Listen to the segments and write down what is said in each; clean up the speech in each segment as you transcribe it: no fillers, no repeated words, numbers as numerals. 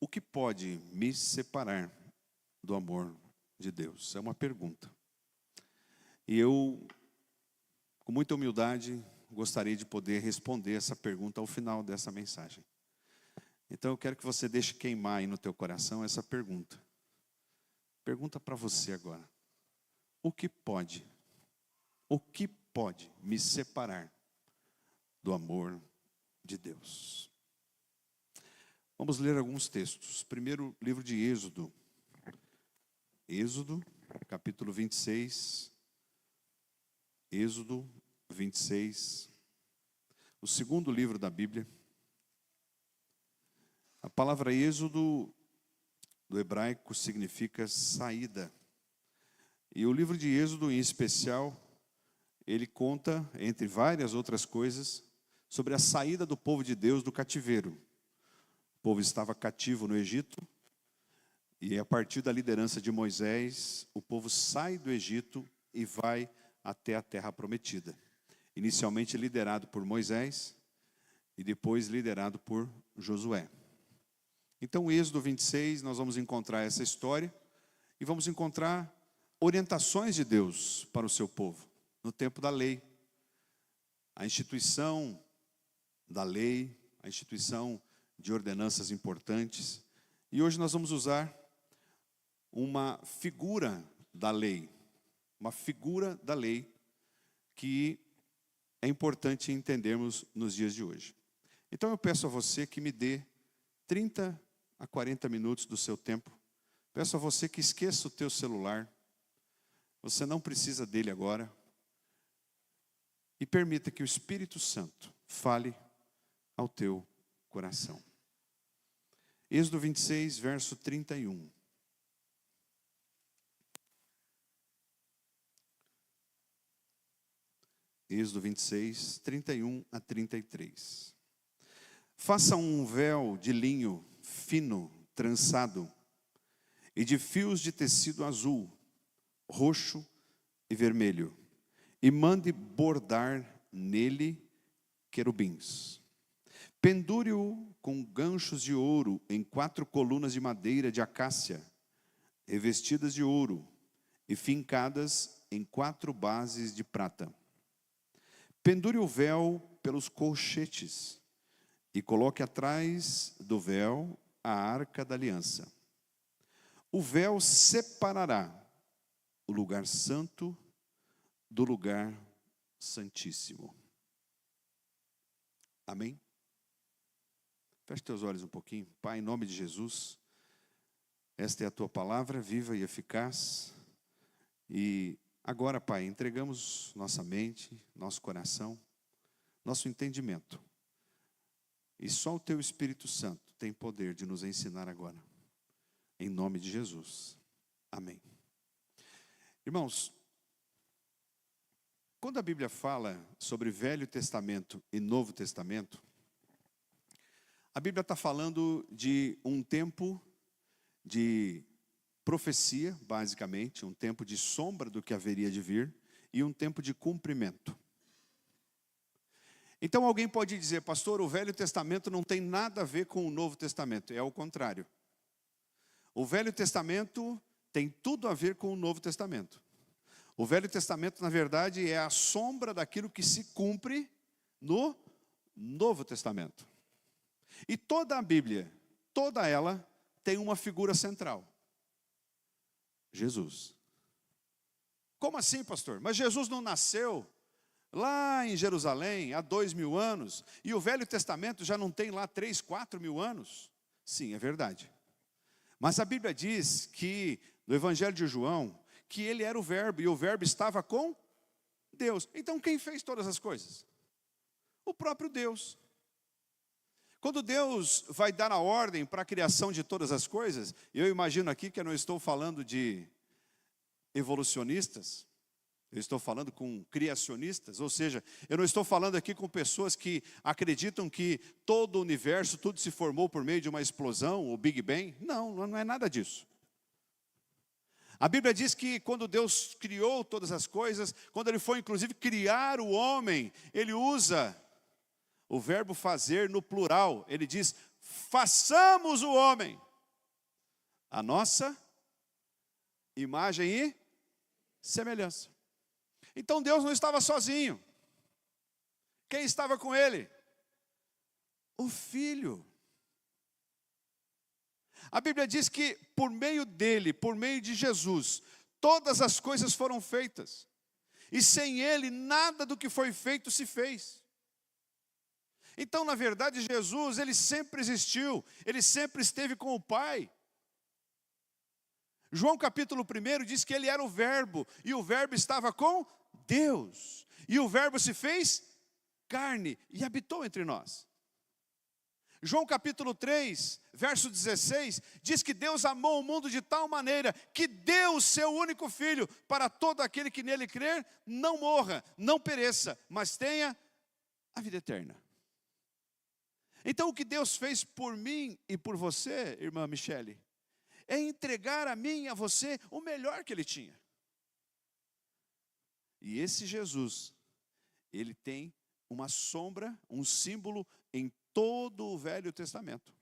O que pode me separar do amor de Deus? É uma pergunta. E eu, com muita humildade, gostaria de poder responder essa pergunta ao final dessa mensagem. Então eu quero que você deixe queimar aí no teu coração essa pergunta. Pergunta para você agora. O que pode me separar do amor de Deus? Vamos ler alguns textos. Primeiro, livro de Êxodo. Êxodo, capítulo 26. Êxodo 26. O segundo livro da Bíblia. A palavra Êxodo, do hebraico, significa saída. E o livro de Êxodo, em especial, ele conta, entre várias outras coisas, sobre a saída do povo de Deus do cativeiro. O povo estava cativo no Egito, e a partir da liderança de Moisés, o povo sai do Egito e vai até a terra prometida. Inicialmente liderado por Moisés, e depois liderado por Josué. Então, Êxodo 26, nós vamos encontrar essa história, e vamos encontrar orientações de Deus para o seu povo, no tempo da lei. A instituição da lei, a instituição de ordenanças importantes. E hoje nós vamos usar uma figura da lei. Uma figura da lei que é importante entendermos nos dias de hoje. Então eu peço a você que me dê 30 a 40 minutos do seu tempo. Peço a você que esqueça o teu celular. Você não precisa dele agora. E permita que o Espírito Santo fale ao teu coração. Êxodo 26, verso 31. Êxodo 26, 31 a 33. Faça um véu de linho fino, trançado, e de fios de tecido azul, roxo e vermelho, e mande bordar nele querubins. Pendure-o com ganchos de ouro em 4 colunas de madeira de acácia, revestidas de ouro e fincadas em 4 bases de prata. Pendure o véu pelos colchetes e coloque atrás do véu a arca da aliança. O véu separará o lugar santo do lugar santíssimo. Amém? Feche teus olhos um pouquinho. Pai, em nome de Jesus, esta é a tua palavra, viva e eficaz. E agora, Pai, entregamos nossa mente, nosso coração, nosso entendimento. E só o teu Espírito Santo tem poder de nos ensinar agora. Em nome de Jesus. Amém. Irmãos, quando a Bíblia fala sobre Velho Testamento e Novo Testamento, a Bíblia está falando de um tempo de profecia, basicamente, um tempo de sombra do que haveria de vir, e um tempo de cumprimento. Então alguém pode dizer, pastor, o Velho Testamento não tem nada a ver com o Novo Testamento. É o contrário. O Velho Testamento tem tudo a ver com o Novo Testamento. O Velho Testamento, na verdade, é a sombra daquilo que se cumpre no Novo Testamento. E toda a Bíblia, toda ela, tem uma figura central. Jesus. Como assim, pastor? Mas Jesus não nasceu lá em Jerusalém há 2000 anos, e o Velho Testamento já não tem lá 3, 4 mil anos? Sim, é verdade. Mas a Bíblia diz que, no Evangelho de João, que ele era o Verbo, e o Verbo estava com Deus. Então quem fez todas as coisas? O próprio Deus. Quando Deus vai dar a ordem para a criação de todas as coisas, eu imagino aqui que eu não estou falando de evolucionistas, eu estou falando com criacionistas, ou seja, eu não estou falando aqui com pessoas que acreditam que todo o universo, tudo se formou por meio de uma explosão, o Big Bang. Não, não é nada disso. A Bíblia diz que quando Deus criou todas as coisas, quando Ele foi inclusive criar o homem, Ele usa o verbo fazer no plural. Ele diz, façamos o homem. a nossa imagem e semelhança. Então Deus não estava sozinho. Quem estava com ele? O Filho. A Bíblia diz que por meio dele, por meio de Jesus, todas as coisas foram feitas. E sem ele, nada do que foi feito se fez. Então, na verdade, Jesus, ele sempre existiu, ele sempre esteve com o Pai. João capítulo 1 diz que ele era o Verbo, e o Verbo estava com Deus. E o Verbo se fez carne e habitou entre nós. João capítulo 3, verso 16, diz que Deus amou o mundo de tal maneira que deu o seu único Filho para todo aquele que nele crer, não morra, não pereça, mas tenha a vida eterna. Então o que Deus fez por mim e por você, irmã Michele, é entregar a mim e a você o melhor que Ele tinha. E esse Jesus, Ele tem uma sombra, um símbolo em todo o Velho Testamento.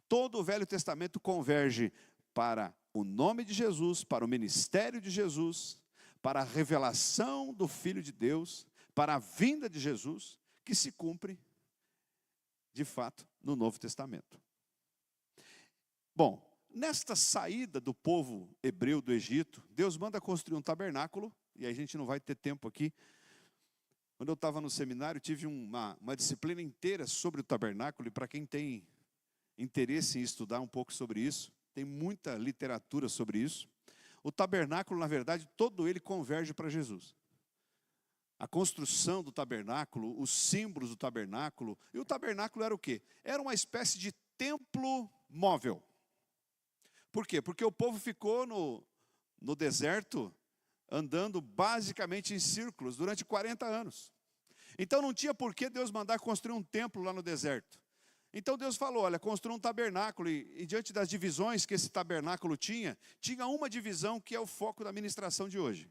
Todo o Velho Testamento converge para o nome de Jesus, para o ministério de Jesus, para a revelação do Filho de Deus, para a vinda de Jesus, que se cumpre, de fato, no Novo Testamento. Bom, nesta saída do povo hebreu do Egito, Deus manda construir um tabernáculo, e a gente não vai ter tempo aqui. Quando eu estava no seminário, tive uma disciplina inteira sobre o tabernáculo, e para quem tem interesse em estudar um pouco sobre isso, tem muita literatura sobre isso. O tabernáculo, na verdade, todo ele converge para Jesus. A construção do tabernáculo, os símbolos do tabernáculo, e o tabernáculo era o quê? Era uma espécie de templo móvel. Por quê? Porque o povo ficou no deserto, andando basicamente em círculos durante 40 anos. Então não tinha por que Deus mandar construir um templo lá no deserto. Então Deus falou, olha, construa um tabernáculo, e diante das divisões que esse tabernáculo tinha uma divisão que é o foco da ministração de hoje.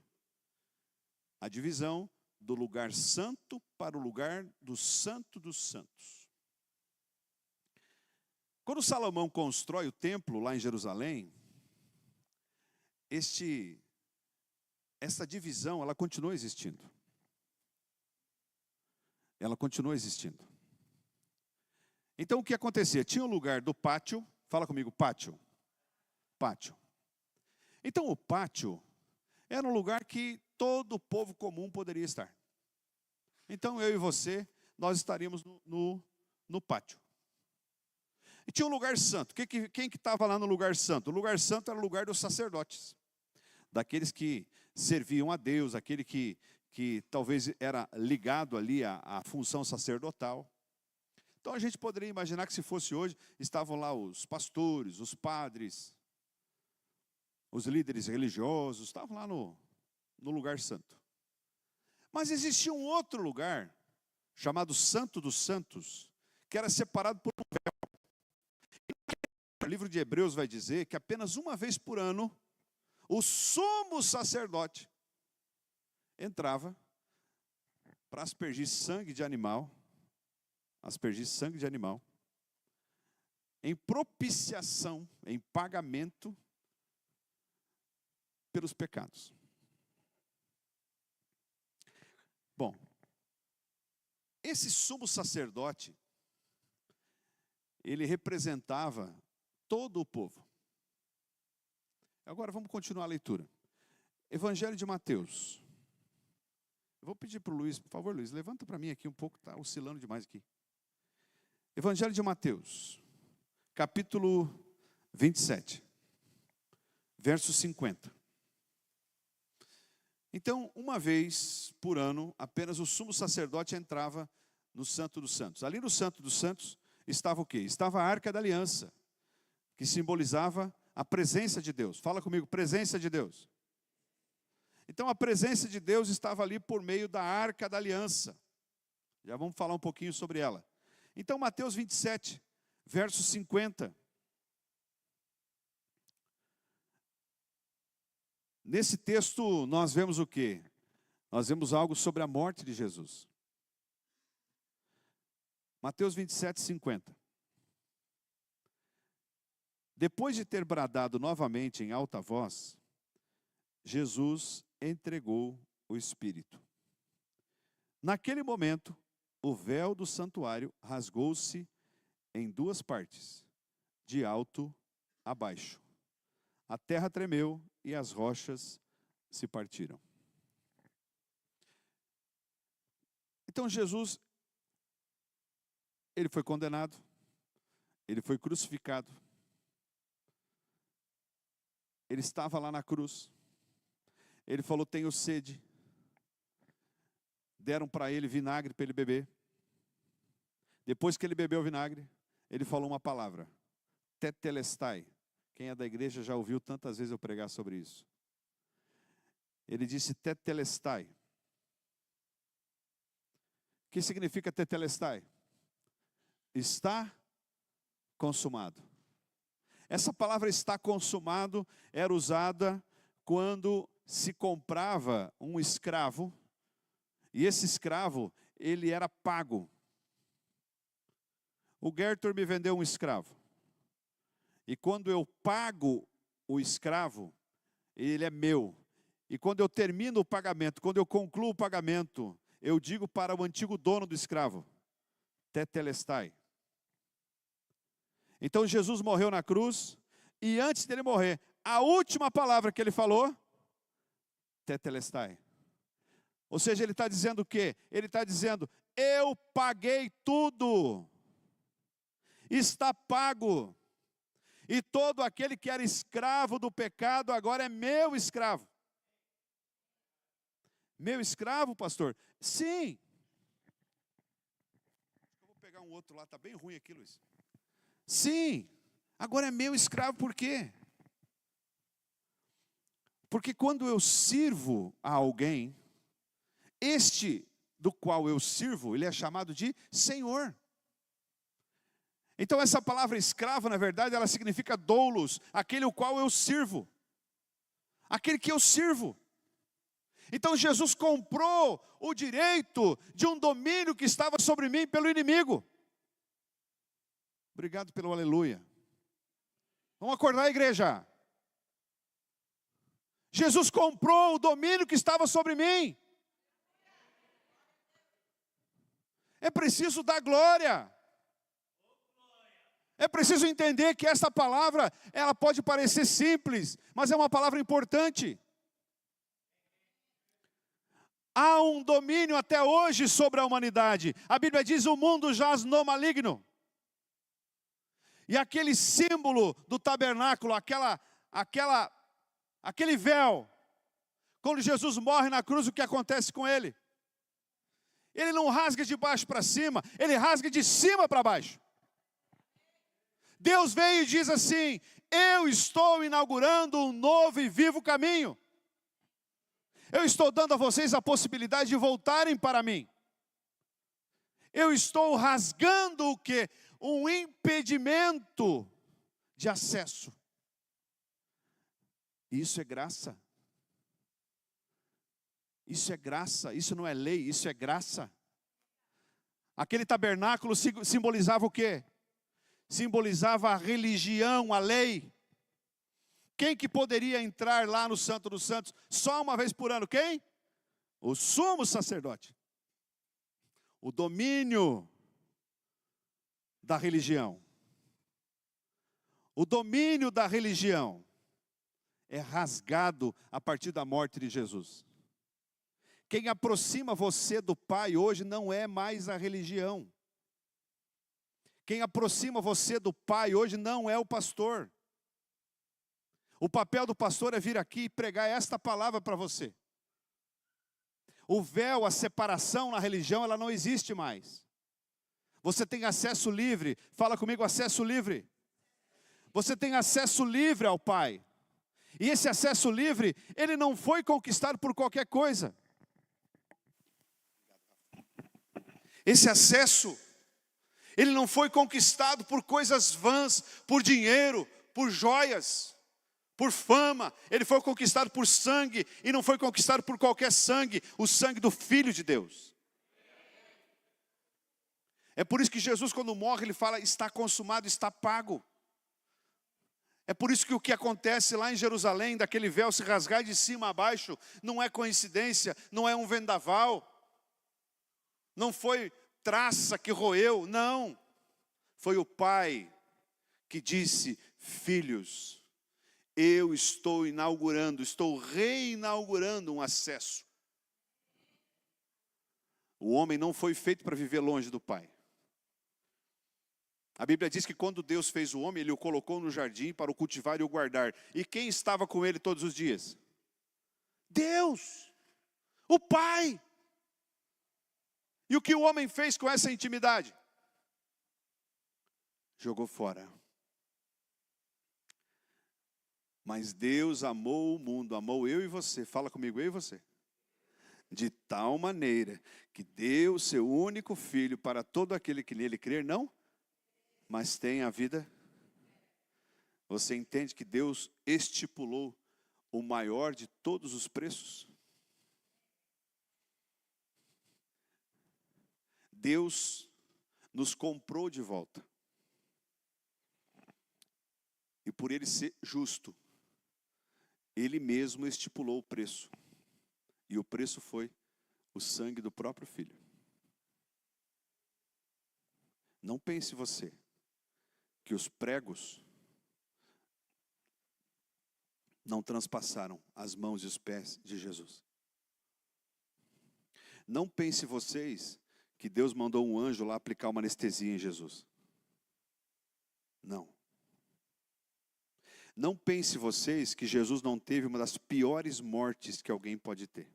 A divisão do lugar santo para o lugar do Santo dos Santos. Quando Salomão constrói o templo lá em Jerusalém, essa divisão, ela continua existindo. Ela continua existindo. Então o que acontecia? Tinha o lugar do pátio, fala comigo, pátio. Pátio. Então o pátio era um lugar que todo o povo comum poderia estar. Então eu e você, nós estaríamos no pátio. E tinha um lugar santo. Quem que estava lá no lugar santo? O lugar santo era o lugar dos sacerdotes. Daqueles que serviam a Deus, aquele que talvez era ligado ali à função sacerdotal. Então a gente poderia imaginar que se fosse hoje, estavam lá os pastores, os padres, os líderes religiosos, estavam lá no lugar santo. Mas existia um outro lugar, chamado Santo dos Santos, que era separado por um véu. O livro de Hebreus vai dizer que apenas uma vez por ano, o sumo sacerdote entrava para aspergir sangue de animal, em propiciação, em pagamento pelos pecados. Bom, esse sumo sacerdote, ele representava todo o povo. Agora vamos continuar a leitura. Evangelho de Mateus. Eu vou pedir para o Luiz, por favor, Luiz, levanta para mim aqui um pouco, está oscilando demais aqui. Evangelho de Mateus, capítulo 27, verso 50. Então, uma vez por ano, apenas o sumo sacerdote entrava no Santo dos Santos. Ali no Santo dos Santos estava o quê? Estava a Arca da Aliança, que simbolizava a presença de Deus. Fala comigo, presença de Deus. Então a presença de Deus estava ali por meio da Arca da Aliança. Já vamos falar um pouquinho sobre ela. Então Mateus 27, verso 50. Nesse texto nós vemos o quê? Nós vemos algo sobre a morte de Jesus. Mateus 27, 50. Depois de ter bradado novamente em alta voz, Jesus entregou o Espírito. Naquele momento, o véu do santuário rasgou-se em duas partes, de alto a baixo. A terra tremeu e as rochas se partiram. Então Jesus, ele foi condenado, ele foi crucificado, ele estava lá na cruz, ele falou: tenho sede. Deram para ele vinagre para ele beber. Depois que ele bebeu o vinagre, ele falou uma palavra: tetelestai. Quem é da igreja já ouviu tantas vezes eu pregar sobre isso. Ele disse tetelestai. O que significa tetelestai? Está consumado. Essa palavra está consumado era usada quando se comprava um escravo, e esse escravo, ele era pago. O Gertor me vendeu um escravo. E quando eu pago o escravo, ele é meu. E quando eu termino o pagamento, quando eu concluo o pagamento, eu digo para o antigo dono do escravo: tetelestai. Então Jesus morreu na cruz, e antes dele morrer, a última palavra que ele falou: tetelestai. Ou seja, ele está dizendo o quê? Ele está dizendo: eu paguei tudo. Está pago. E todo aquele que era escravo do pecado agora é meu escravo. Meu escravo, pastor? Sim. Eu vou pegar um outro lá, está bem ruim aqui, Luiz. Sim, agora é meu escravo, por quê? Porque quando eu sirvo a alguém, este do qual eu sirvo, ele é chamado de Senhor. Então essa palavra escravo, na verdade, ela significa doulos, aquele o qual eu sirvo. Aquele que eu sirvo. Então Jesus comprou o direito de um domínio que estava sobre mim pelo inimigo. Obrigado pelo aleluia. Vamos acordar, igreja. Jesus comprou o domínio que estava sobre mim. É preciso dar glória. É preciso entender que essa palavra, ela pode parecer simples, mas é uma palavra importante. Há um domínio até hoje sobre a humanidade. A Bíblia diz: o mundo jaz no maligno. E aquele símbolo do tabernáculo, aquele véu, quando Jesus morre na cruz, o que acontece com ele? Ele não rasga de baixo para cima, ele rasga de cima para baixo. Deus veio e diz assim: eu estou inaugurando um novo e vivo caminho. Eu estou dando a vocês a possibilidade de voltarem para mim. Eu estou rasgando o quê? Um impedimento de acesso. Isso é graça. Isso é graça, isso não é lei, isso é graça. Aquele tabernáculo simbolizava o quê? Simbolizava a religião, a lei. Quem que poderia entrar lá no Santo dos Santos só uma vez por ano? Quem? O sumo sacerdote. O domínio da religião. O domínio da religião é rasgado a partir da morte de Jesus. Quem aproxima você do Pai hoje não é mais a religião. Quem aproxima você do Pai hoje não é o pastor. O papel do pastor é vir aqui e pregar esta palavra para você. O véu, a separação na religião, ela não existe mais. Você tem acesso livre. Fala comigo, acesso livre. Você tem acesso livre ao Pai. E esse acesso livre, ele não foi conquistado por qualquer coisa. Esse acesso, ele não foi conquistado por coisas vãs, por dinheiro, por joias, por fama. Ele foi conquistado por sangue, e não foi conquistado por qualquer sangue, o sangue do Filho de Deus. É por isso que Jesus, quando morre, ele fala: está consumado, está pago. É por isso que o que acontece lá em Jerusalém, daquele véu se rasgar de cima a baixo, não é coincidência, não é um vendaval, não foi traça que roeu, não. Foi o Pai que disse: filhos, eu estou reinaugurando um acesso. O homem não foi feito para viver longe do Pai. A Bíblia diz que quando Deus fez o homem, Ele o colocou no jardim para o cultivar e o guardar. E quem estava com ele todos os dias? Deus, o Pai. E o que o homem fez com essa intimidade? Jogou fora. Mas Deus amou o mundo, amou eu e você. Fala comigo, eu e você. De tal maneira que deu o seu único filho para todo aquele que nele crer, não, mas tem a vida. Você entende que Deus estipulou o maior de todos os preços? Deus nos comprou de volta. E por Ele ser justo, Ele mesmo estipulou o preço. E o preço foi o sangue do próprio Filho. Não pense você que os pregos não transpassaram as mãos e os pés de Jesus. Não pense vocês que Deus mandou um anjo lá aplicar uma anestesia em Jesus. Não. Não pense vocês que Jesus não teve uma das piores mortes que alguém pode ter.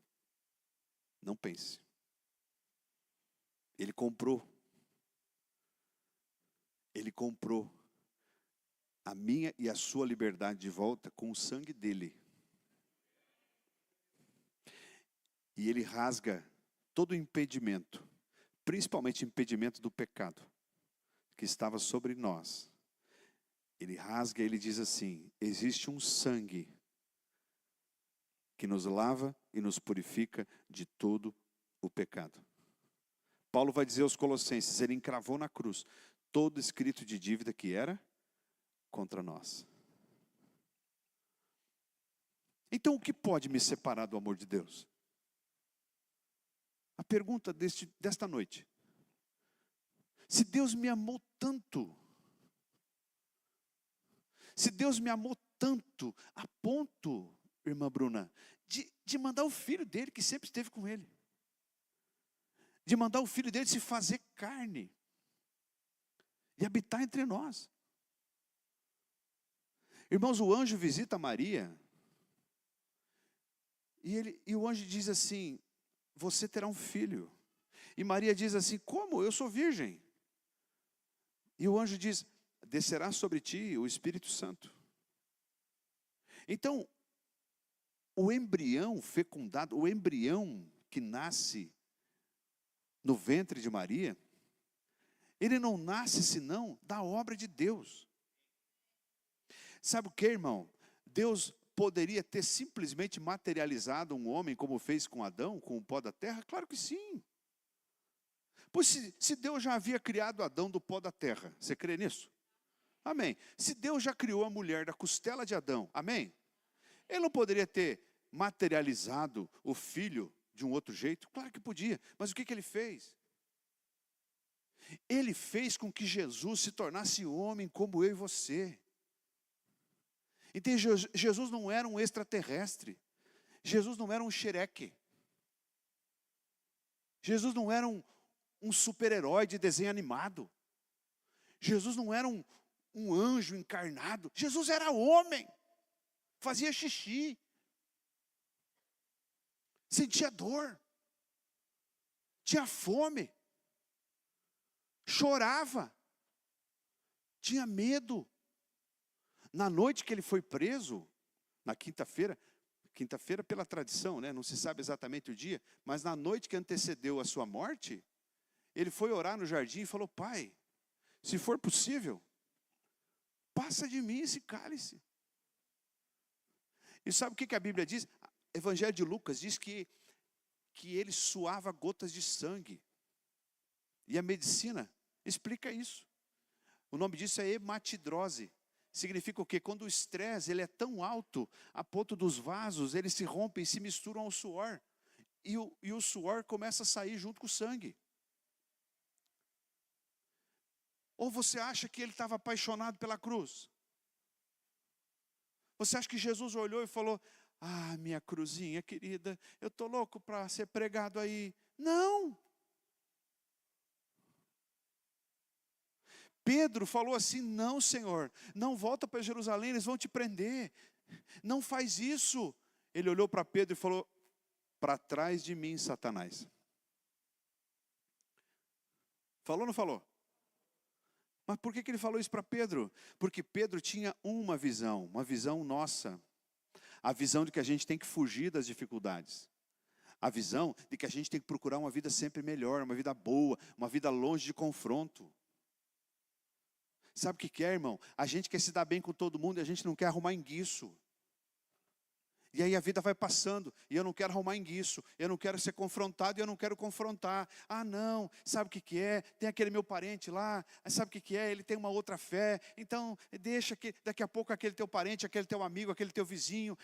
Não pense. Ele comprou a minha e a sua liberdade de volta com o sangue dele. E ele rasga todo o impedimento, principalmente o impedimento do pecado, que estava sobre nós. Ele rasga e ele diz assim: existe um sangue que nos lava e nos purifica de todo o pecado. Paulo vai dizer aos Colossenses, ele encravou na cruz todo escrito de dívida que era contra nós. Então o que pode me separar do amor de Deus? A pergunta desta noite: se Deus me amou tanto, se Deus me amou tanto a ponto, irmã Bruna, de mandar o filho dele, que sempre esteve com ele, de mandar o filho dele se fazer carne e habitar entre nós. Irmãos, o anjo visita Maria e o anjo diz assim: você terá um filho. E Maria diz assim: como? Eu sou virgem. E o anjo diz: descerá sobre ti o Espírito Santo. Então, o embrião fecundado, o embrião que nasce no ventre de Maria, ele não nasce senão da obra de Deus. Sabe o que, irmão? Deus poderia ter simplesmente materializado um homem como fez com Adão, com o pó da terra? Claro que sim. Pois se Deus já havia criado Adão do pó da terra, você crê nisso? Amém. Se Deus já criou a mulher da costela de Adão, amém? Ele não poderia ter materializado o filho de um outro jeito? Claro que podia, mas o que ele fez? Ele fez com que Jesus se tornasse homem como eu e você. Então Jesus não era um extraterrestre, Jesus não era um xereque, Jesus não era um super-herói de desenho animado, Jesus não era um anjo encarnado, Jesus era homem, fazia xixi, sentia dor, tinha fome, chorava, tinha medo. Na noite que ele foi preso, na quinta-feira pela tradição, né? Não se sabe exatamente o dia, mas na noite que antecedeu a sua morte, ele foi orar no jardim e falou: Pai, se for possível, passa de mim esse cálice. E sabe o que a Bíblia diz? Evangelho de Lucas diz que ele suava gotas de sangue. E a medicina explica isso. O nome disso é hematidrose. significa o quê? Quando o estresse ele é tão alto, a ponto dos vasos, eles se rompem e se misturam ao suor. E o suor começa a sair junto com o sangue. Ou você acha que ele estava apaixonado pela cruz? Você acha que Jesus olhou e falou, ah, minha cruzinha querida, eu estou louco para ser pregado aí. Não! Pedro falou assim, não, Senhor, não volta para Jerusalém, eles vão te prender. Não faz isso. Ele olhou para Pedro e falou, para trás de mim, Satanás. Falou ou não falou? Mas por que ele falou isso para Pedro? Porque Pedro tinha uma visão nossa. A visão de que a gente tem que fugir das dificuldades. A visão de que a gente tem que procurar uma vida sempre melhor, uma vida boa, uma vida longe de confronto. Sabe o que é, irmão? A gente quer se dar bem com todo mundo e a gente não quer arrumar enguiço. E aí a vida vai passando, e eu não quero arrumar enguiço, eu não quero ser confrontado e eu não quero confrontar. Ah não, sabe o que é? Tem aquele meu parente lá, sabe o que é? Ele tem uma outra fé, então deixa que daqui a pouco aquele teu parente, aquele teu amigo, aquele teu vizinho,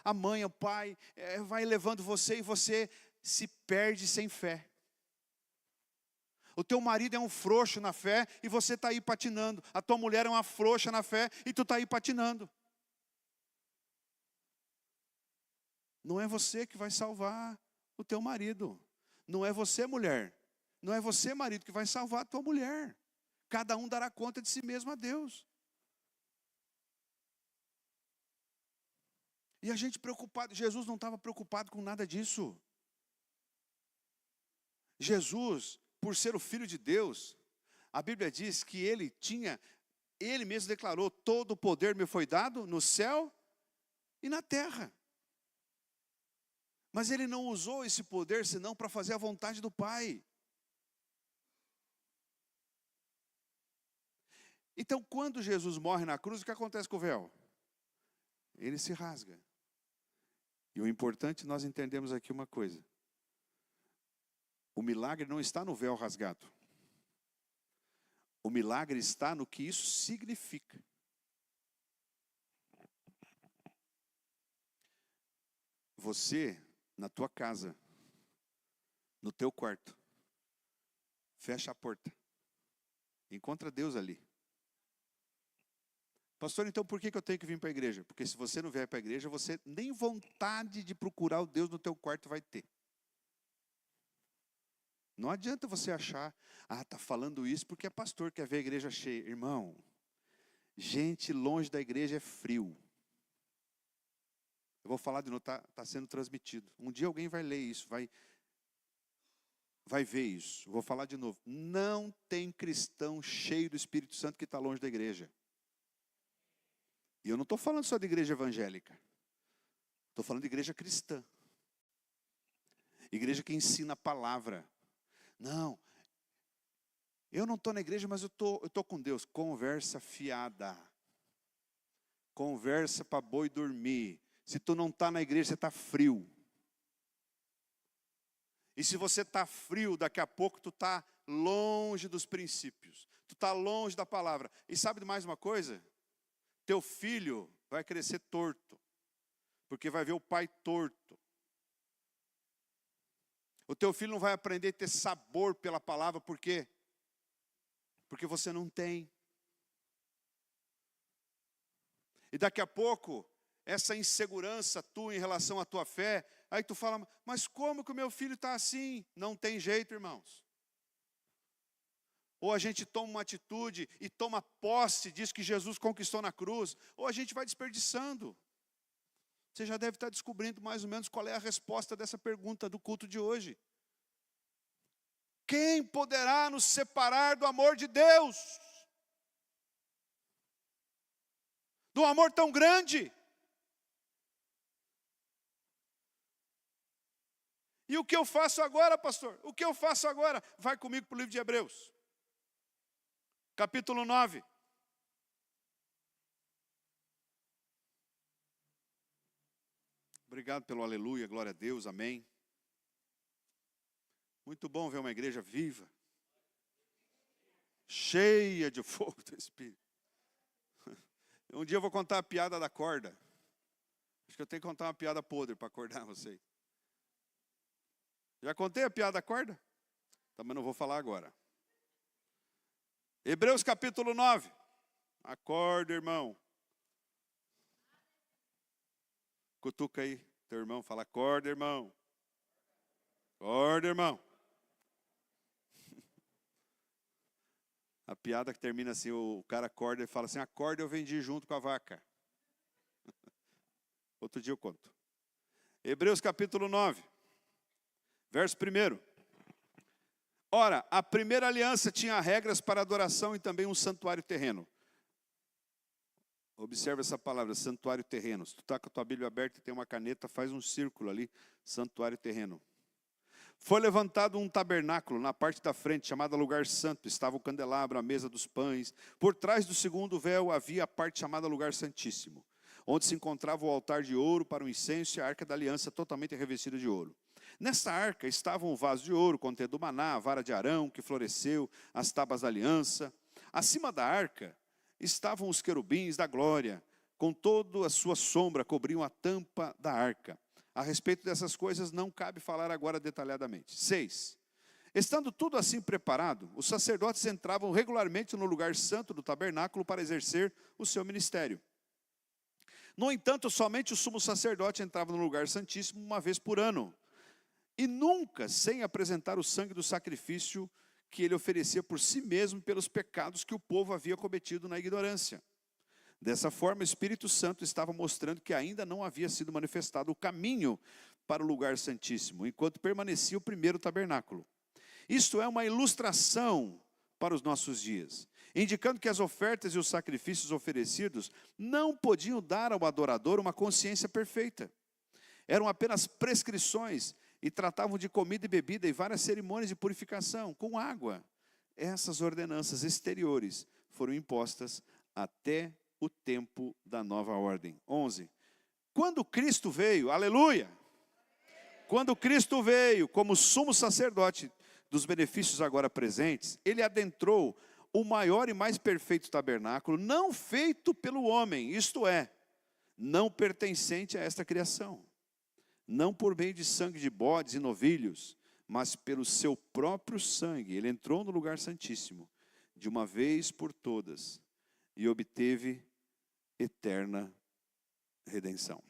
a mãe, o pai, vai levando você e você se perde sem fé. O teu marido é um frouxo na fé e você está aí patinando. A tua mulher é uma frouxa na fé e tu está aí patinando. Não é você que vai salvar o teu marido. Não é você, mulher. Não é você, marido, que vai salvar a tua mulher. Cada um dará conta de si mesmo a Deus. E a gente preocupado, Jesus não estava preocupado com nada disso. Jesus, por ser o Filho de Deus, a Bíblia diz que ele mesmo declarou, todo o poder me foi dado no céu e na terra. Mas ele não usou esse poder senão para fazer a vontade do Pai. Então, quando Jesus morre na cruz, o que acontece com o véu? Ele se rasga. E o importante, nós entendemos aqui uma coisa. O milagre não está no véu rasgado. O milagre está no que isso significa. Você, na tua casa, no teu quarto, fecha a porta. Encontra Deus ali. Pastor, então por que eu tenho que vir para a igreja? Porque se você não vier para a igreja, você nem vontade de procurar o Deus no teu quarto vai ter. Não adianta você achar, está falando isso porque é pastor, quer ver a igreja cheia. Irmão, gente longe da igreja é frio. Eu vou falar de novo, está sendo transmitido. Um dia alguém vai ler isso, vai ver isso. Eu vou falar de novo. Não tem cristão cheio do Espírito Santo que está longe da igreja. E eu não estou falando só de igreja evangélica. Estou falando de igreja cristã. Igreja que ensina a palavra. Não, eu não estou na igreja, mas eu tô com Deus. Conversa fiada. Conversa para boi dormir. Se tu não está na igreja, você está frio. E se você está frio, daqui a pouco tu está longe dos princípios. Tu está longe da palavra. E sabe de mais uma coisa? Teu filho vai crescer torto. Porque vai ver o pai torto. O teu filho não vai aprender a ter sabor pela palavra, por quê? Porque você não tem. E daqui a pouco, essa insegurança tua em relação à tua fé, aí tu fala, mas como que o meu filho está assim? Não tem jeito, irmãos. Ou a gente toma uma atitude e toma posse disso que Jesus conquistou na cruz, ou a gente vai desperdiçando. Você já deve estar descobrindo mais ou menos qual é a resposta dessa pergunta do culto de hoje. Quem poderá nos separar do amor de Deus? Do amor tão grande? E o que eu faço agora, pastor? O que eu faço agora? Vai comigo para o livro de Hebreus. Capítulo 9. Obrigado pelo aleluia, glória a Deus, amém. Muito bom ver uma igreja viva, cheia de fogo do Espírito. Um dia eu vou contar a piada da corda. Acho que eu tenho que contar uma piada podre para acordar vocês. Já contei a piada da corda? Também não vou falar agora. Hebreus capítulo 9. Acorda, irmão. Cutuca aí teu irmão, fala, acorda, irmão. Acorda, irmão. A piada que termina assim, o cara acorda e fala assim, acorda, eu vendi junto com a vaca. Outro dia eu conto. Hebreus capítulo 9, verso 1. Ora, a primeira aliança tinha regras para adoração e também um santuário terreno. Observa essa palavra, santuário terreno. Se tu está com a tua Bíblia aberta e tem uma caneta, faz um círculo ali, santuário terreno. Foi levantado um tabernáculo na parte da frente, chamada lugar santo. Estava o candelabro, a mesa dos pães. Por trás do segundo véu havia a parte chamada lugar santíssimo, onde se encontrava o altar de ouro para o incenso e a arca da aliança totalmente revestida de ouro. Nesta arca estavam o vaso de ouro contendo o maná, a vara de Arão que floresceu, as tábuas da aliança. Acima da arca estavam os querubins da glória, com toda a sua sombra cobriam a tampa da arca. A respeito dessas coisas não cabe falar agora detalhadamente. 6. Estando tudo assim preparado, os sacerdotes entravam regularmente no lugar santo do tabernáculo para exercer o seu ministério. No entanto, somente o sumo sacerdote entrava no lugar santíssimo uma vez por ano, e nunca sem apresentar o sangue do sacrifício que ele oferecia por si mesmo pelos pecados que o povo havia cometido na ignorância. Dessa forma, o Espírito Santo estava mostrando que ainda não havia sido manifestado o caminho para o lugar santíssimo, enquanto permanecia o primeiro tabernáculo. Isto é uma ilustração para os nossos dias, indicando que as ofertas e os sacrifícios oferecidos não podiam dar ao adorador uma consciência perfeita. Eram apenas prescrições e tratavam de comida e bebida e várias cerimônias de purificação com água. Essas ordenanças exteriores foram impostas até o tempo da nova ordem. 11. Quando Cristo veio, aleluia! Quando Cristo veio como sumo sacerdote dos benefícios agora presentes, ele adentrou o maior e mais perfeito tabernáculo, não feito pelo homem, isto é, não pertencente a esta criação. Não por meio de sangue de bodes e novilhos, mas pelo seu próprio sangue. Ele entrou no lugar santíssimo, de uma vez por todas, e obteve eterna redenção.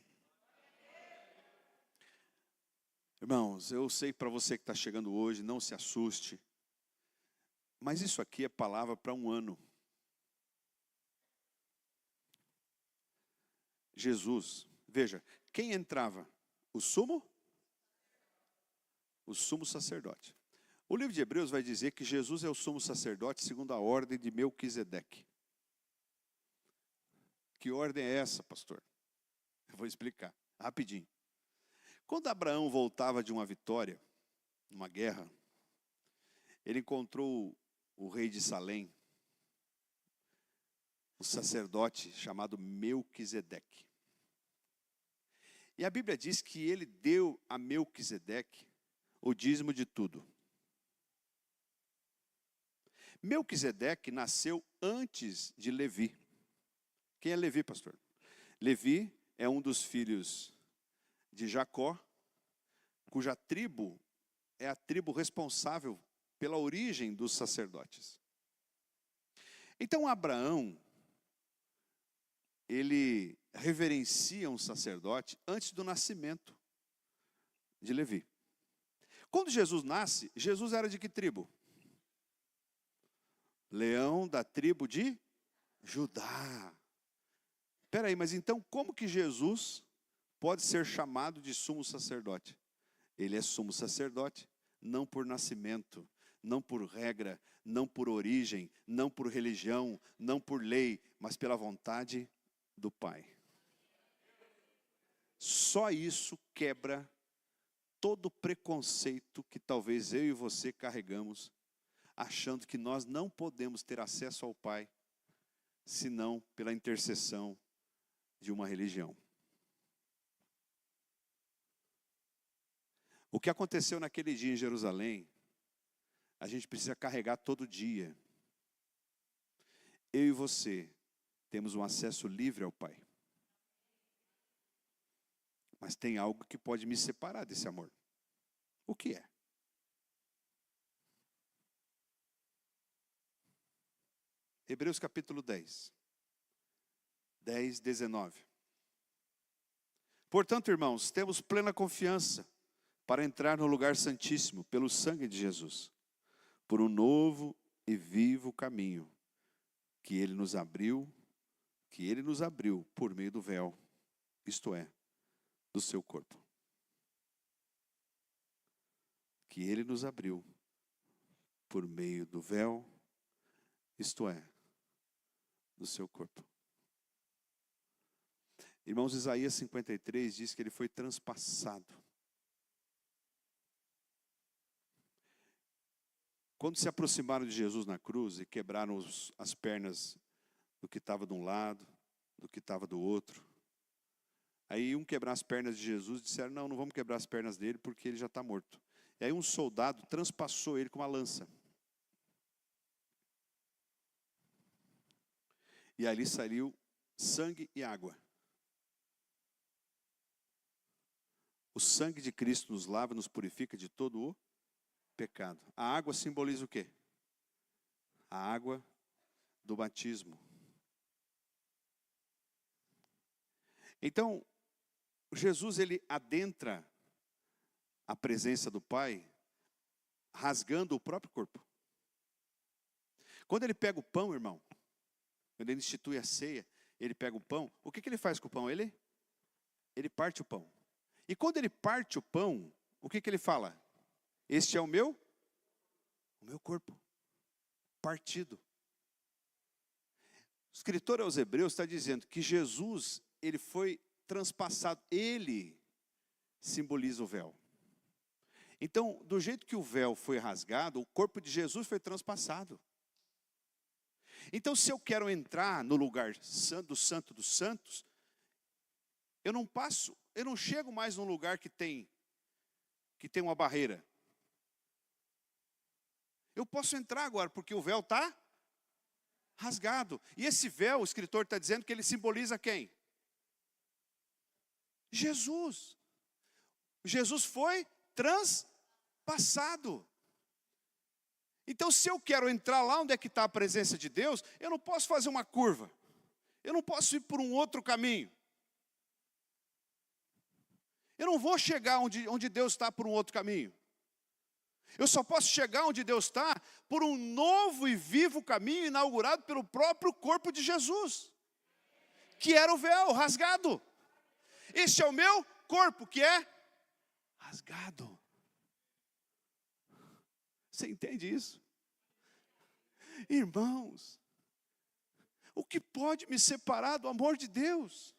Irmãos, eu sei para você que está chegando hoje, não se assuste, mas isso aqui é palavra para um ano. Jesus, veja, quem entrava? O sumo sacerdote. O livro de Hebreus vai dizer que Jesus é o sumo sacerdote segundo a ordem de Melquisedeque. Que ordem é essa, pastor? Eu vou explicar, rapidinho. Quando Abraão voltava de uma vitória, numa guerra, ele encontrou o rei de Salém, um sacerdote chamado Melquisedeque. E a Bíblia diz que ele deu a Melquisedeque o dízimo de tudo. Melquisedeque nasceu antes de Levi. Quem é Levi, pastor? Levi é um dos filhos de Jacó, cuja tribo é a tribo responsável pela origem dos sacerdotes. Então Abraão, ele reverencia um sacerdote antes do nascimento de Levi. Quando Jesus nasce, Jesus era de que tribo? Leão da tribo de Judá. Espera aí, mas então como que Jesus pode ser chamado de sumo sacerdote? Ele é sumo sacerdote, não por nascimento, não por regra, não por origem, não por religião, não por lei, mas pela vontade do Pai. Só isso quebra todo preconceito que talvez eu e você carregamos, achando que nós não podemos ter acesso ao Pai, senão pela intercessão de uma religião. O que aconteceu naquele dia em Jerusalém, a gente precisa carregar todo dia. Eu e você temos um acesso livre ao Pai. Mas tem algo que pode me separar desse amor. O que é? Hebreus capítulo 10. 10, 19. Portanto, irmãos, temos plena confiança para entrar no lugar santíssimo pelo sangue de Jesus, por um novo e vivo caminho que Ele nos abriu por meio do véu, isto é, do seu corpo. Que Ele nos abriu por meio do véu, isto é, do seu corpo. Irmãos, Isaías 53 diz que ele foi transpassado. Quando se aproximaram de Jesus na cruz e quebraram as pernas do que estava de um lado, do que estava do outro, aí iam quebrar as pernas de Jesus e disseram, não vamos quebrar as pernas dele porque ele já está morto. E aí um soldado transpassou ele com uma lança. E ali saiu sangue e água. O sangue de Cristo nos lava, nos purifica de todo o pecado. A água simboliza o quê? A água do batismo. Então, Jesus, ele adentra a presença do Pai, rasgando o próprio corpo. Quando ele pega o pão, irmão, quando ele institui a ceia, ele pega o pão, o que ele faz com o pão? Ele parte o pão. E quando ele parte o pão, o que ele fala? Este é o meu corpo, partido. O escritor aos Hebreus está dizendo que Jesus, ele foi transpassado, ele simboliza o véu. Então, do jeito que o véu foi rasgado, o corpo de Jesus foi transpassado. Então, se eu quero entrar no lugar santo dos santos, eu não chego mais num lugar que tem uma barreira. Eu posso entrar agora, porque o véu está rasgado. E esse véu, o escritor está dizendo que ele simboliza quem? Jesus. Jesus foi transpassado. Então, se eu quero entrar lá onde é que está a presença de Deus, eu não posso fazer uma curva. Eu não posso ir por um outro caminho. Eu não vou chegar onde Deus está por um outro caminho. Eu só posso chegar onde Deus está por um novo e vivo caminho inaugurado pelo próprio corpo de Jesus, que era o véu rasgado. Este é o meu corpo, que é rasgado. Você entende isso? Irmãos, o que pode me separar do amor de Deus?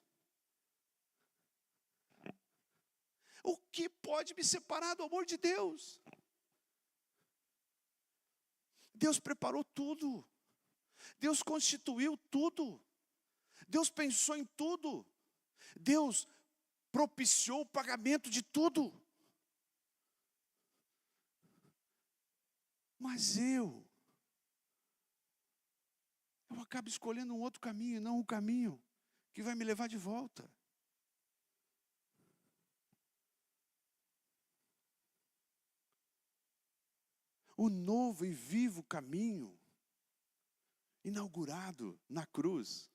O que pode me separar do amor de Deus? Deus preparou tudo. Deus constituiu tudo. Deus pensou em tudo. Deus propiciou o pagamento de tudo. Mas eu acabo escolhendo um outro caminho, não um caminho que vai me levar de volta. O novo e vivo caminho, inaugurado na cruz,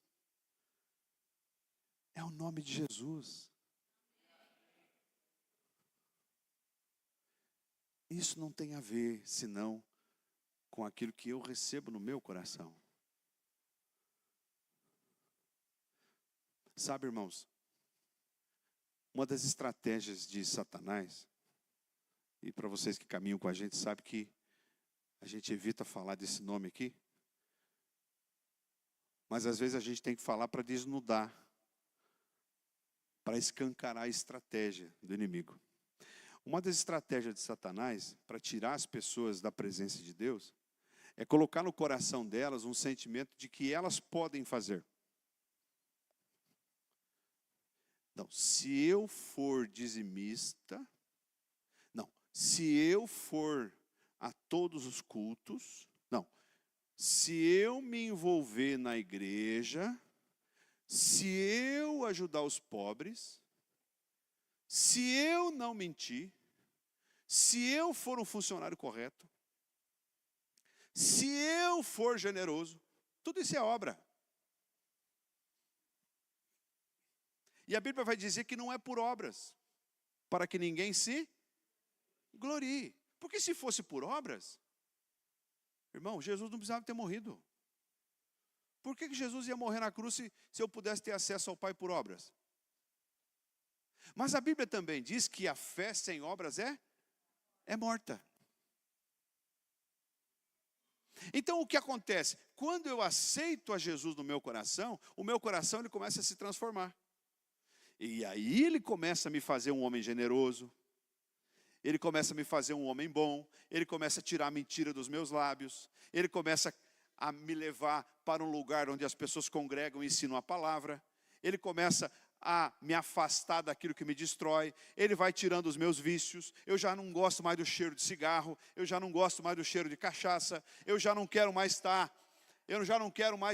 é o nome de Jesus. Isso não tem a ver, senão, com aquilo que eu recebo no meu coração. Sabe, irmãos, uma das estratégias de Satanás, e para vocês que caminham com a gente, sabe que a gente evita falar desse nome aqui, mas às vezes a gente tem que falar para desnudar, para escancarar a estratégia do inimigo. Uma das estratégias de Satanás para tirar as pessoas da presença de Deus é colocar no coração delas um sentimento de que elas podem fazer. Não, se eu for dizimista, se eu for a todos os cultos, se eu me envolver na igreja, Se eu ajudar os pobres, se eu não mentir, se eu for um funcionário correto, se eu for generoso, tudo isso é obra. E a Bíblia vai dizer que não é por obras, para que ninguém se glorie. Porque se fosse por obras, irmão, Jesus não precisava ter morrido. Por que Jesus ia morrer na cruz se eu pudesse ter acesso ao Pai por obras? Mas a Bíblia também diz que a fé sem obras é morta. Então o que acontece? Quando eu aceito a Jesus no meu coração, o meu coração ele começa a se transformar. E aí ele começa a me fazer um homem generoso, ele começa a me fazer um homem bom, ele começa a tirar a mentira dos meus lábios, ele começa a me levar para um lugar onde as pessoas congregam e ensinam a palavra, ele começa a me afastar daquilo que me destrói, ele vai tirando os meus vícios, eu já não gosto mais do cheiro de cigarro, eu já não gosto mais do cheiro de cachaça, eu já não quero mais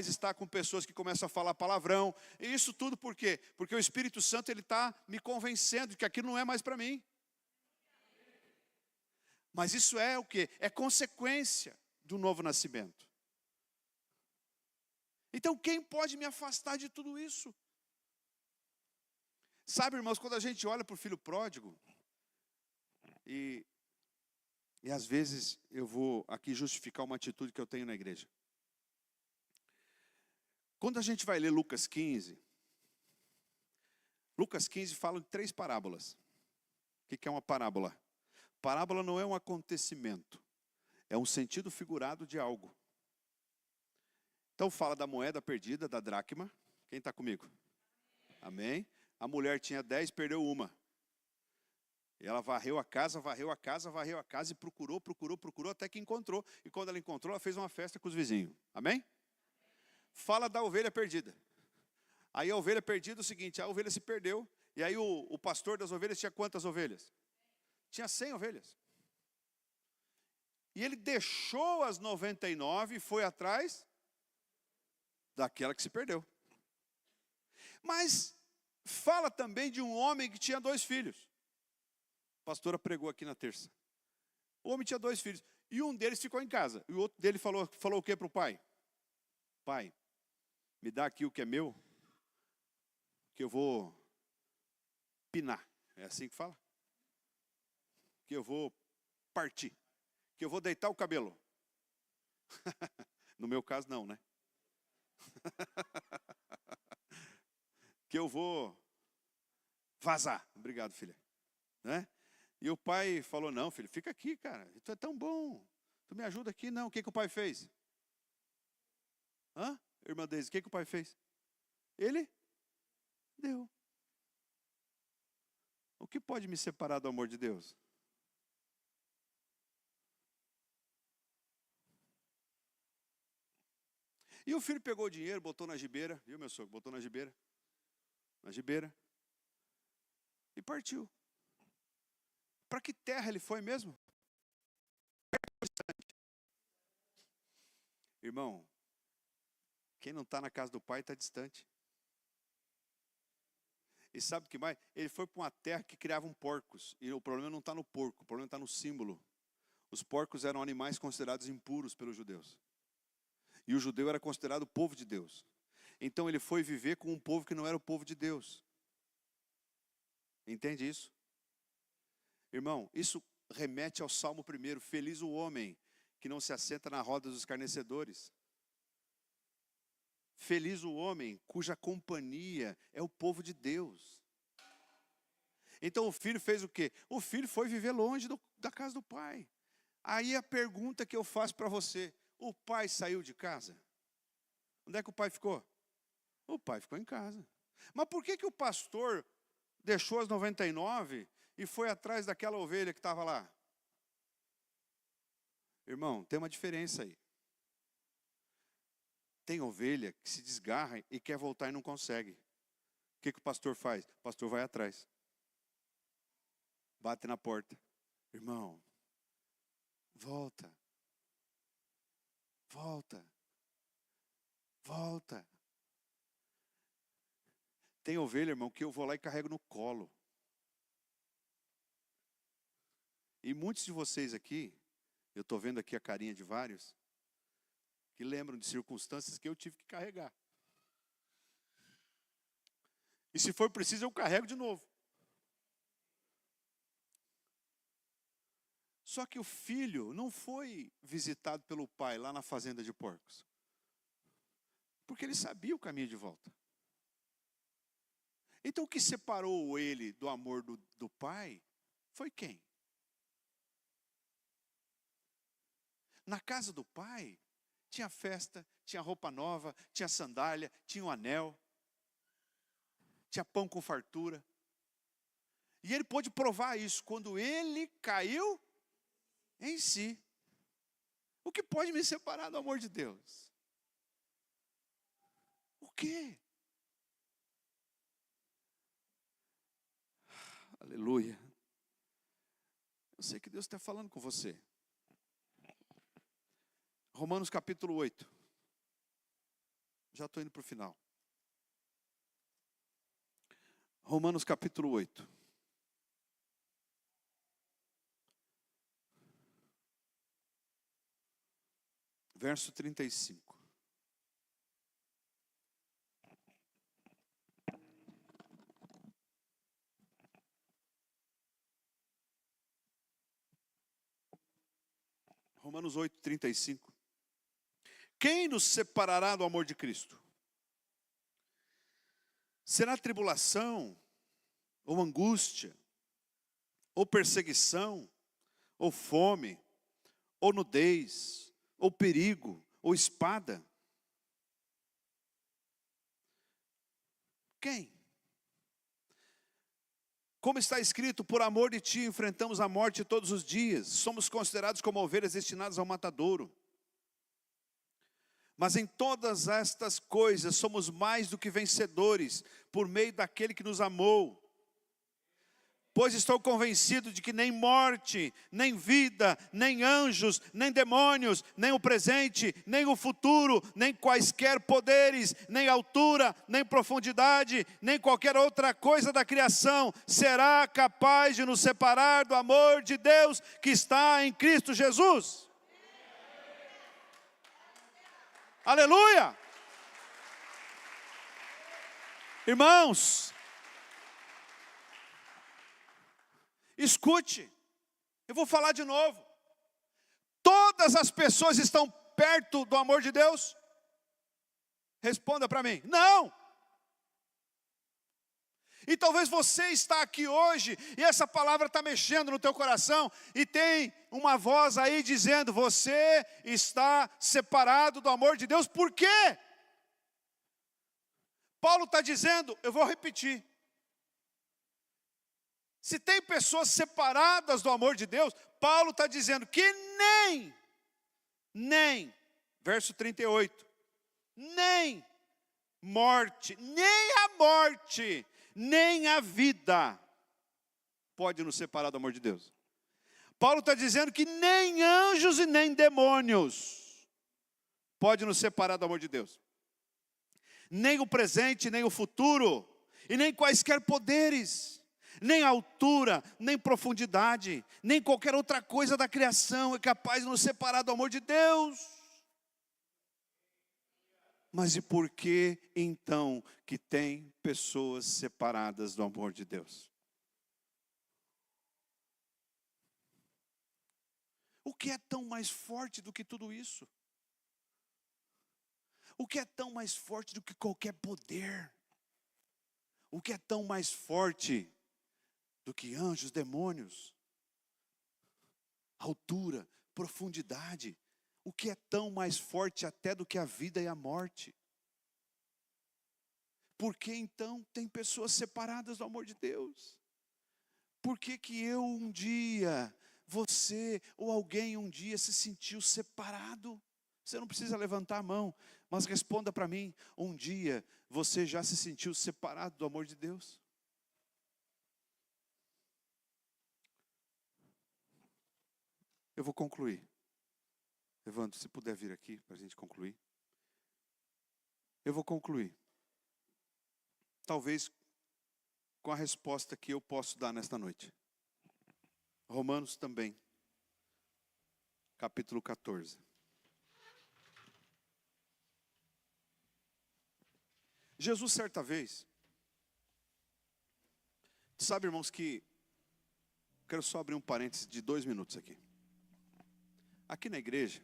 estar com pessoas que começam a falar palavrão, e isso tudo por quê? Porque o Espírito Santo ele está me convencendo de que aquilo não é mais para mim. Mas isso é o quê? É consequência do novo nascimento. Então quem pode me afastar de tudo isso? Sabe, irmãos, quando a gente olha para o filho pródigo, e às vezes eu vou aqui justificar uma atitude que eu tenho na igreja. Quando a gente vai ler Lucas 15 fala de 3 parábolas. O que é uma parábola? Parábola não é um acontecimento, é um sentido figurado de algo. Então fala da moeda perdida, da dracma. Quem está comigo? Amém? A mulher tinha 10, perdeu uma. E ela varreu a casa e procurou, até que encontrou. E quando ela encontrou, ela fez uma festa com os vizinhos. Amém? Fala da ovelha perdida. Aí a ovelha perdida é o seguinte, a ovelha se perdeu. E aí o pastor das ovelhas tinha quantas ovelhas? Tinha 100 ovelhas. E ele deixou as 99 e foi atrás daquela que se perdeu. Mas fala também de um homem que tinha 2 filhos. A pastora pregou aqui na terça. O homem tinha 2 filhos. E um deles ficou em casa. E o outro dele falou o que para o pai? Pai, me dá aqui o que é meu, que eu vou pinar. É assim que fala? Que eu vou partir. Que eu vou deitar o cabelo. No meu caso, não, né? Que eu vou vazar. Obrigado, filha. Né? E o pai falou, não, filho, fica aqui, cara. Tu é tão bom. Tu me ajuda aqui, não. O que o pai fez? Hã? Irmã Deise, o que o pai fez? Ele deu. O que pode me separar do amor de Deus? E o filho pegou o dinheiro, botou na gibeira, viu, meu sogro? Botou na gibeira, e partiu. Para que terra ele foi mesmo? Irmão, quem não está na casa do pai está distante. E sabe o que mais? Ele foi para uma terra que criavam porcos. E o problema não está no porco, o problema está no símbolo. Os porcos eram animais considerados impuros pelos judeus. E o judeu era considerado o povo de Deus. Então ele foi viver com um povo que não era o povo de Deus. Entende isso? Irmão, isso remete ao Salmo 1. Feliz o homem que não se assenta na roda dos escarnecedores. Feliz o homem cuja companhia é o povo de Deus. Então o filho fez o quê? O filho foi viver longe da casa do pai. Aí a pergunta que eu faço para você, o pai saiu de casa? Onde é que o pai ficou? O pai ficou em casa. Mas por que o pastor deixou as 99 e foi atrás daquela ovelha que estava lá? Irmão, tem uma diferença aí. Tem ovelha que se desgarra e quer voltar e não consegue. O que o pastor faz? O pastor vai atrás. Bate na porta. Irmão, volta. Volta. Volta. Tem ovelha, irmão, que eu vou lá e carrego no colo. E muitos de vocês aqui, eu estou vendo aqui a carinha de vários, que lembram de circunstâncias que eu tive que carregar. E se for preciso, eu carrego de novo. Só que o filho não foi visitado pelo pai lá na fazenda de porcos. Porque ele sabia o caminho de volta. Então o que separou ele do amor do pai foi quem? Na casa do pai, tinha festa, tinha roupa nova, tinha sandália, tinha um anel, tinha pão com fartura. E ele pôde provar isso quando ele caiu em si. O que pode me separar do amor de Deus? O quê? Aleluia. Eu sei que Deus está falando com você. Romanos capítulo 8. Já estou indo para o final. Romanos capítulo 8. Verso 35. Romanos 8, 35. Quem nos separará do amor de Cristo? Será tribulação, ou angústia, ou perseguição, ou fome, ou nudez, ou perigo, ou espada? Quem? Como está escrito, por amor de ti enfrentamos a morte todos os dias, somos considerados como ovelhas destinadas ao matadouro. Mas em todas estas coisas somos mais do que vencedores, por meio daquele que nos amou. Pois estou convencido de que nem morte, nem vida, nem anjos, nem demônios, nem o presente, nem o futuro, nem quaisquer poderes, nem altura, nem profundidade, nem qualquer outra coisa da criação será capaz de nos separar do amor de Deus que está em Cristo Jesus. Aleluia! Irmãos, escute, eu vou falar de novo. Todas as pessoas estão perto do amor de Deus? Responda para mim, não! E talvez você está aqui hoje e essa palavra está mexendo no teu coração e tem uma voz aí dizendo, você está separado do amor de Deus, por quê? Paulo está dizendo, eu vou repetir. Se tem pessoas separadas do amor de Deus, Paulo está dizendo que nem, verso 38, nem morte, nem a morte, nem a vida pode nos separar do amor de Deus. Paulo está dizendo que nem anjos e nem demônios pode nos separar do amor de Deus. Nem o presente, nem o futuro, e nem quaisquer poderes, nem altura, nem profundidade, nem qualquer outra coisa da criação é capaz de nos separar do amor de Deus. Mas e por que então que tem pessoas separadas do amor de Deus? O que é tão mais forte do que tudo isso? O que é tão mais forte do que qualquer poder? O que é tão mais forte do que anjos, demônios? Altura, profundidade. O que é tão mais forte até do que a vida e a morte? Por que então tem pessoas separadas do amor de Deus? Por que que eu um dia, você ou alguém um dia se sentiu separado? Você não precisa levantar a mão, mas responda para mim, um dia você já se sentiu separado do amor de Deus? Eu vou concluir. Evandro, se puder vir aqui para a gente concluir. Eu vou concluir. talvez com a resposta que eu posso dar nesta noite. Romanos também, capítulo 14. Jesus, certa vez, sabe, irmãos, que quero só abrir um parênteses de 2 minutos aqui. Aqui na igreja,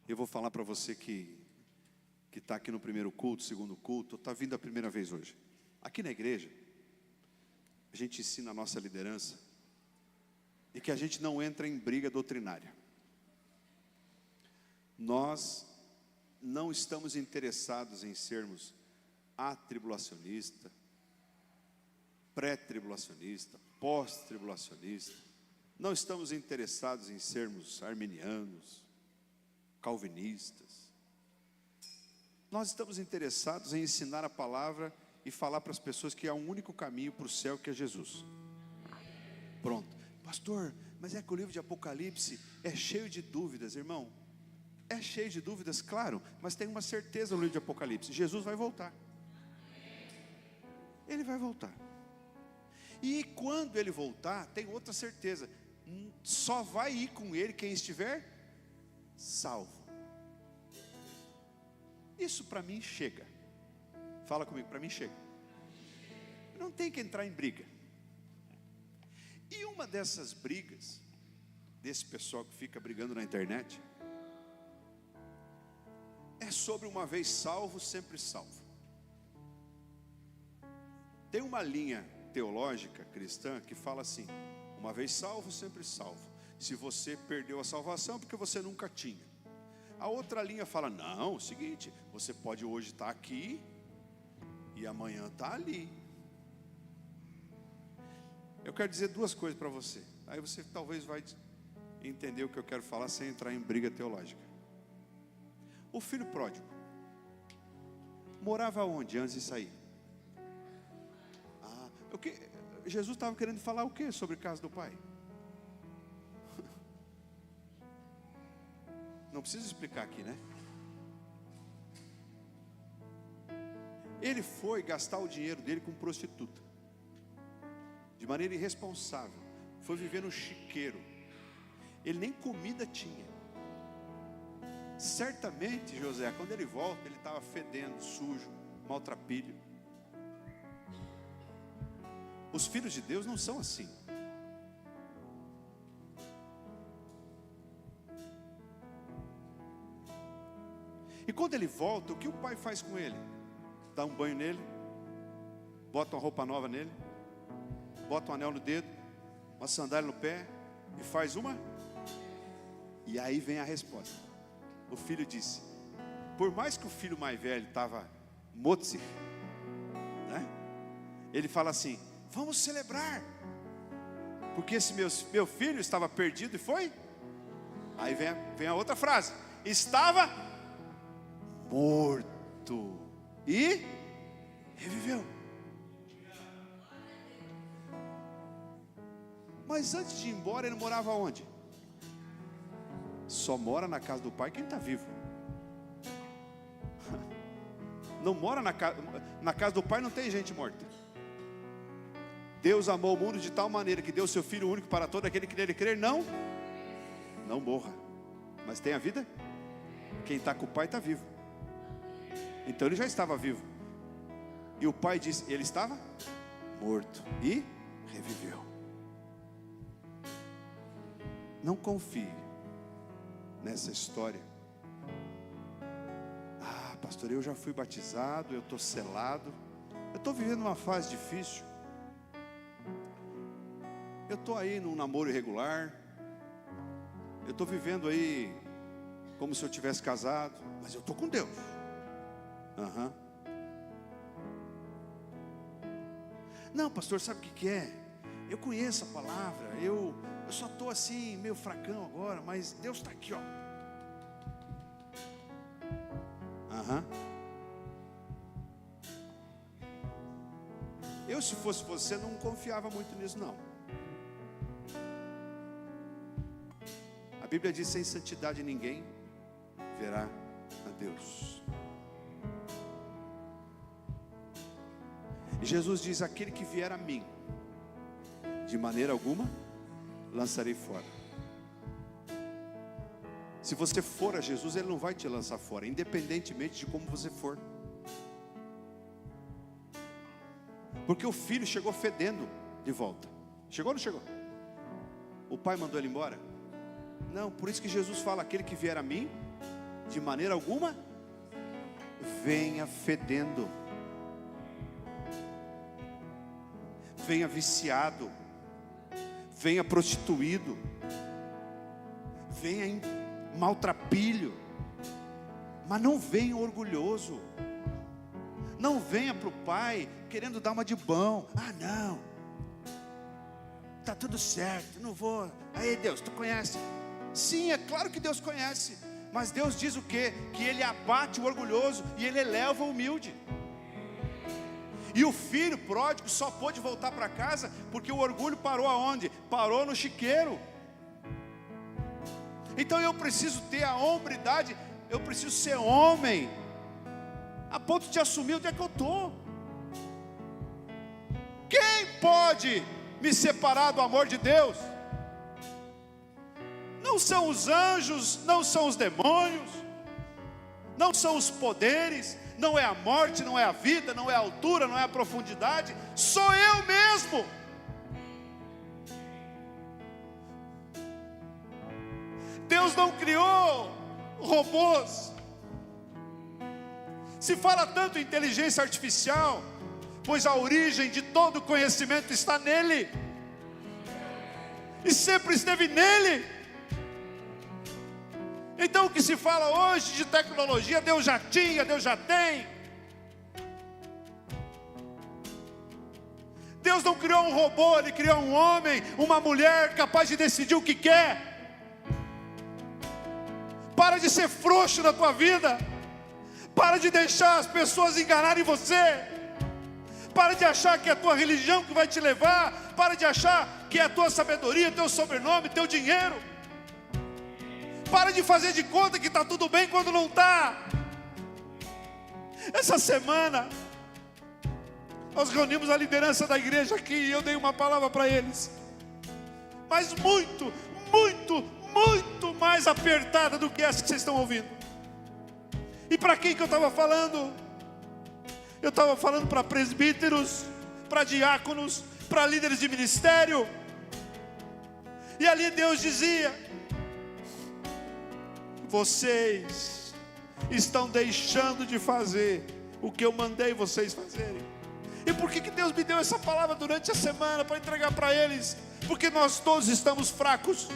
eu vou falar para você que está aqui no primeiro culto, segundo culto, está vindo a primeira vez hoje. Aqui na igreja, a gente ensina a nossa liderança e que a gente não entra em briga doutrinária. Nós não estamos interessados em sermos atribulacionista, pré-tribulacionista, pós-tribulacionista. Não estamos interessados em sermos arminianos, calvinistas. Nós estamos interessados em ensinar a palavra e falar para as pessoas que há um único caminho para o céu, que é Jesus. Pronto. Pastor, mas é que o livro de Apocalipse é cheio de dúvidas, irmão. É cheio de dúvidas, claro, mas tem uma certeza no livro de Apocalipse: Jesus vai voltar. Ele vai voltar. E quando ele voltar, tem outra certeza: só vai ir com ele quem estiver salvo. Isso para mim chega. Fala comigo, para mim chega. Não tem que entrar em briga. E uma dessas brigas, desse pessoal que fica brigando na internet, é sobre uma vez salvo, sempre salvo. Tem uma linha teológica cristã que fala assim: uma vez salvo, sempre salvo. Se você perdeu a salvação, porque você nunca tinha. A outra linha fala: não, é o seguinte, você pode hoje estar aqui e amanhã estar ali. Eu quero dizer 2 coisas para você. Aí você talvez vai entender o que eu quero falar sem entrar em briga teológica. O filho pródigo morava onde antes de sair? O que Jesus estava querendo falar o que sobre a casa do pai? Não precisa explicar aqui, né? Ele foi gastar o dinheiro dele com prostituta, de maneira irresponsável. Foi viver no chiqueiro. Ele nem comida tinha. Certamente, José, quando ele volta, ele estava fedendo, sujo, maltrapilho. Os filhos de Deus não são assim. E quando ele volta, o que o pai faz com ele? Dá um banho nele, bota uma roupa nova nele, bota um anel no dedo, uma sandália no pé e faz uma. E aí vem a resposta. O filho disse: por mais que o filho mais velho estava motzi, né? Ele fala assim: vamos celebrar, porque esse meu filho estava perdido e foi. Aí vem a outra frase: estava morto e reviveu. Mas antes de ir embora, ele morava onde? Só mora na casa do pai quem está vivo. Não mora na casa do pai, não tem gente morta. Deus amou o mundo de tal maneira que deu seu Filho único para todo aquele que nele crer, não morra, mas tenha vida. Quem está com o pai está vivo. Então ele já estava vivo. E o pai disse: ele estava morto e reviveu. Não confie nessa história. Ah, pastor, eu já fui batizado, eu estou selado, eu estou vivendo uma fase difícil, eu estou aí num namoro irregular, eu estou vivendo aí como se eu tivesse casado, mas eu estou com Deus. Não, pastor, sabe o que é? Eu conheço a palavra, eu só estou assim, meio fracão agora, mas Deus está aqui, ó. Eu, se fosse você, não confiava muito nisso, não. A Bíblia diz: sem santidade ninguém verá a Deus. E Jesus diz: aquele que vier a mim, de maneira alguma lançarei fora. Se você for a Jesus, Ele não vai te lançar fora, independentemente de como você for. Porque o filho chegou fedendo de volta. Chegou ou não chegou? O pai mandou ele embora? Não, por isso que Jesus fala: aquele que vier a mim, de maneira alguma venha fedendo, venha viciado, venha prostituído, venha maltrapilho, mas não venha orgulhoso. Não venha para o pai querendo dar uma de bom. Ah, não, está tudo certo, não vou. Aí Deus, tu conhece? Sim, é claro que Deus conhece. Mas Deus diz o quê? Que Ele abate o orgulhoso e Ele eleva o humilde. E o filho pródigo só pôde voltar para casa porque o orgulho parou aonde? Parou no chiqueiro. Então eu preciso ter a hombridade, eu preciso ser homem, a ponto de assumir onde é que eu estou. Quem pode me separar do amor de Deus? Não são os anjos, não são os demônios, não são os poderes, não é a morte, não é a vida, não é a altura, não é a profundidade, sou eu mesmo. Deus não criou robôs. Se fala tanto em inteligência artificial, pois a origem de todo conhecimento está nele, e sempre esteve nele. Então o que se fala hoje de tecnologia, Deus já tinha, Deus já tem. Deus não criou um robô, Ele criou um homem, uma mulher capaz de decidir o que quer. Para de ser frouxo na tua vida. Para de deixar as pessoas enganarem você. Para de achar que é a tua religião que vai te levar. Para de achar que é a tua sabedoria, teu sobrenome, teu dinheiro. Para de fazer de conta que está tudo bem quando não está. Essa semana nós reunimos a liderança da igreja aqui e eu dei uma palavra para eles, mas muito mais apertada do que essa que vocês estão ouvindo. E para quem que eu estava falando? Eu estava falando para presbíteros, para diáconos, para líderes de ministério. E ali Deus dizia: vocês estão deixando de fazer o que eu mandei vocês fazerem. E por que Deus me deu essa palavra durante a semana para entregar para eles? Porque nós todos estamos fracos.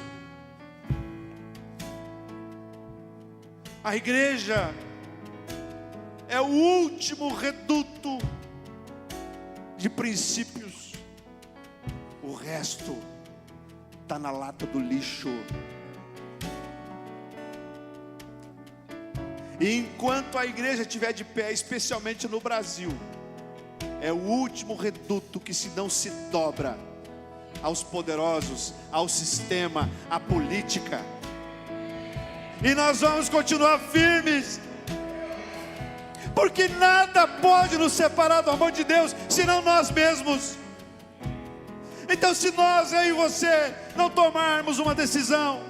A igreja é o último reduto de princípios. O resto está na lata do lixo. E enquanto a igreja estiver de pé, especialmente no Brasil, é o último reduto que se não se dobra aos poderosos, ao sistema, à política. E nós vamos continuar firmes, porque nada pode nos separar do amor de Deus, senão nós mesmos. Então se nós, eu e você, não tomarmos uma decisão,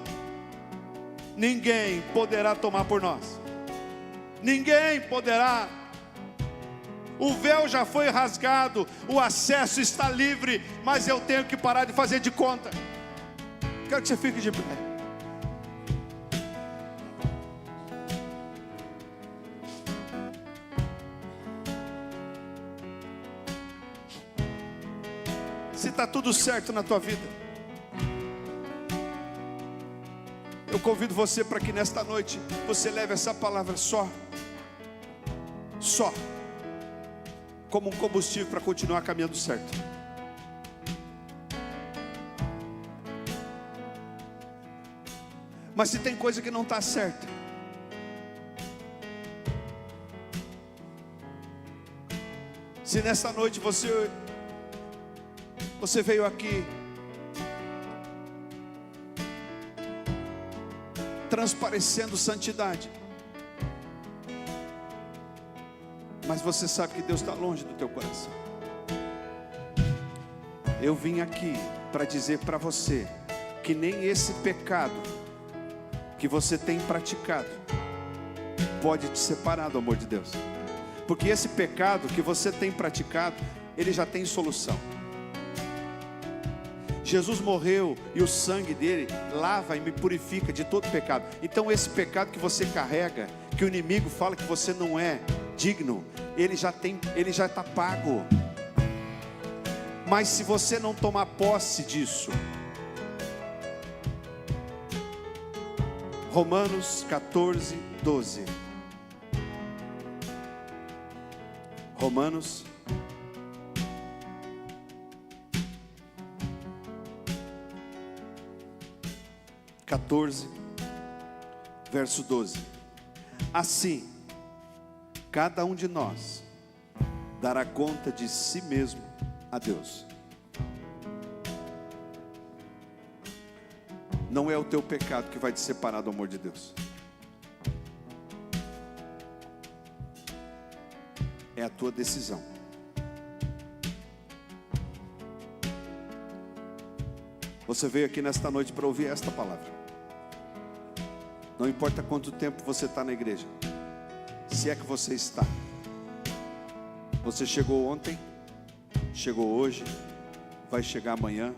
ninguém poderá tomar por nós. Ninguém poderá. O véu já foi rasgado, o acesso está livre, mas eu tenho que parar de fazer de conta. Quero que você fique de pé. Se está tudo certo na tua vida, eu convido você para que nesta noite você leve essa palavra só como um combustível para continuar caminhando certo. Mas se tem coisa que não está certa, se nessa noite você veio aqui transparecendo santidade, mas você sabe que Deus está longe do teu coração, Eu vim aqui para dizer para você que nem esse pecado que você tem praticado pode te separar do amor de Deus. Porque esse pecado que você tem praticado, ele já tem solução. Jesus morreu e o sangue dele lava e me purifica de todo pecado. Então esse pecado que você carrega, que o inimigo fala que você não é digno, ele já está pago. Mas se você não tomar posse disso, Romanos 14, 12. Romanos 14, verso 12. Assim, cada um de nós dará conta de si mesmo a Deus. Não é o teu pecado que vai te separar do amor de Deus. É a tua decisão. Você veio aqui nesta noite para ouvir esta palavra. Não importa quanto tempo você está na igreja, se é que você está. Você chegou ontem, chegou hoje, vai chegar amanhã.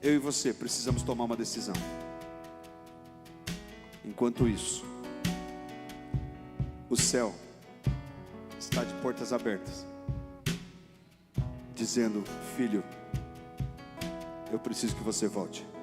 Eu e você precisamos tomar uma decisão. Enquanto isso, o céu está de portas abertas, dizendo: filho, eu preciso que você volte.